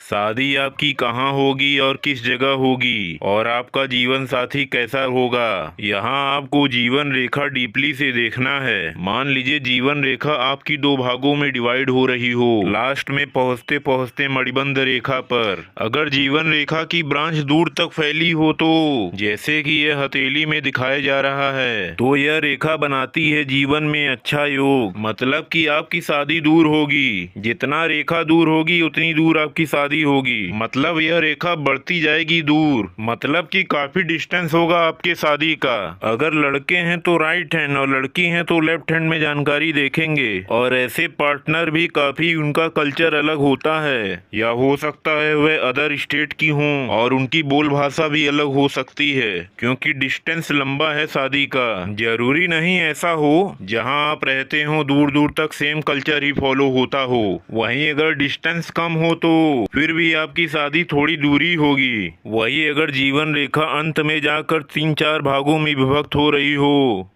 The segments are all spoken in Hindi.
शादी आपकी कहाँ होगी और किस जगह होगी और आपका जीवन साथी कैसा होगा। यहाँ आपको जीवन रेखा डीपली से देखना है। मान लीजिए जीवन रेखा आपकी दो भागों में डिवाइड हो रही हो, लास्ट में पहुँचते पहुँचते मणिबंध रेखा पर अगर जीवन रेखा की ब्रांच दूर तक फैली हो तो जैसे कि यह हथेली में दिखाया जा रहा है, तो यह रेखा बनाती है जीवन में अच्छा योग। मतलब कि आपकी शादी दूर होगी, जितना रेखा दूर होगी उतनी दूर आपकी शादी होगी। मतलब यह रेखा बढ़ती जाएगी दूर, मतलब कि काफी डिस्टेंस होगा आपके शादी का। अगर लड़के हैं तो राइट हैंड और लड़की हैं तो लेफ्ट हैंड में जानकारी देखेंगे। और ऐसे पार्टनर भी काफी उनका कल्चर अलग होता है, या हो सकता है वह अदर स्टेट की हों और उनकी बोल भाषा भी अलग हो सकती है, क्योंकि डिस्टेंस लंबा है शादी का। जरूरी नहीं ऐसा हो जहां आप रहते हो दूर दूर तक सेम कल्चर ही फॉलो होता हो। वहीं अगर डिस्टेंस कम हो तो फिर भी आपकी शादी थोड़ी दूरी होगी। वही अगर जीवन रेखा अंत में जाकर 3-4 भागों में विभक्त हो रही हो।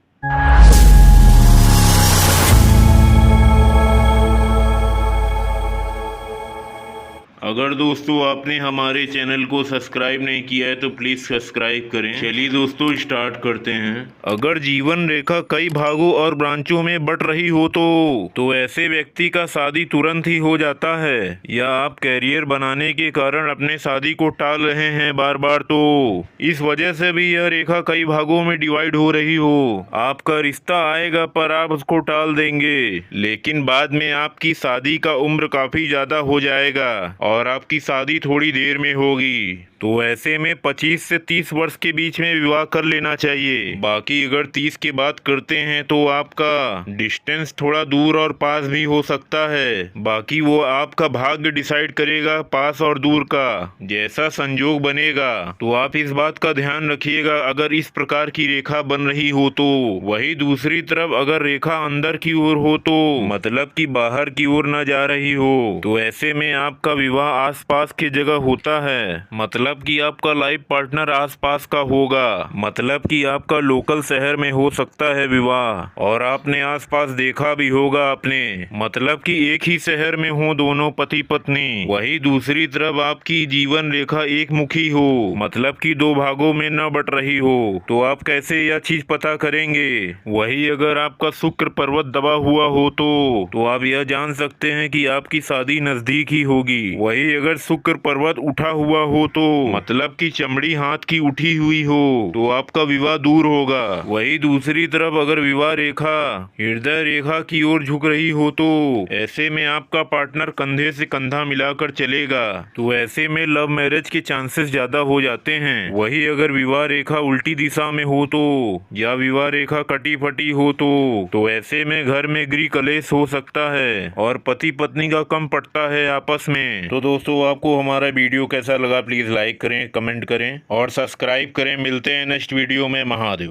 अगर दोस्तों आपने हमारे चैनल को सब्सक्राइब नहीं किया है तो प्लीज सब्सक्राइब करें। चलिए दोस्तों स्टार्ट करते हैं। अगर जीवन रेखा कई भागों और ब्रांचों में बट रही हो तो ऐसे व्यक्ति का शादी तुरंत ही हो जाता है, या आप कैरियर बनाने के कारण अपने शादी को टाल रहे हैं बार बार, तो इस वजह से भी यह रेखा कई भागों में डिवाइड हो रही हो। आपका रिश्ता आएगा पर आप उसको टाल देंगे, लेकिन बाद में आपकी शादी का उम्र काफी ज्यादा हो जाएगा और आपकी शादी थोड़ी देर में होगी। तो ऐसे में 25 से 30 वर्ष के बीच में विवाह कर लेना चाहिए। बाकी अगर 30 के बाद करते हैं तो आपका डिस्टेंस थोड़ा दूर और पास भी हो सकता है। बाकी वो आपका भाग्य डिसाइड करेगा, पास और दूर का जैसा संजोग बनेगा। तो आप इस बात का ध्यान रखिएगा अगर इस प्रकार की रेखा बन रही हो तो। वही दूसरी तरफ अगर रेखा अंदर की ओर हो तो मतलब कि बाहर की ओर न जा रही हो, तो ऐसे में आपका विवाह आसपास की जगह होता है। मतलब कि आपका लाइफ पार्टनर आसपास का होगा, मतलब कि आपका लोकल शहर में हो सकता है विवाह, और आपने आसपास देखा भी होगा अपने, मतलब कि एक ही शहर में हो दोनों पति पत्नी। वही दूसरी तरफ आपकी जीवन रेखा एक मुखी हो, मतलब कि दो भागों में न बट रही हो, तो आप कैसे यह चीज पता करेंगे। वही अगर आपका शुक्र पर्वत दबा हुआ हो तो आप यह जान सकते हैं कि आपकी शादी नजदीक ही होगी। वही अगर शुक्र पर्वत उठा हुआ हो तो मतलब कि चमड़ी हाथ की उठी हुई हो तो आपका विवाह दूर होगा। वही दूसरी तरफ अगर विवाह रेखा हृदय रेखा की ओर झुक रही हो तो ऐसे में आपका पार्टनर कंधे से कंधा मिलाकर चलेगा, तो ऐसे में लव मैरिज के चांसेस ज्यादा हो जाते हैं। वही अगर विवाह रेखा उल्टी दिशा में हो तो, या विवाह रेखा कटी फटी हो तो ऐसे में घर में गृह कलेश हो सकता है और पति पत्नी का कम पड़ता है आपस में। तो दोस्तों आपको हमारा वीडियो कैसा लगा प्लीज लाइक करें, कमेंट करें और सब्सक्राइब करें। मिलते हैं नेक्स्ट वीडियो में। महादेव।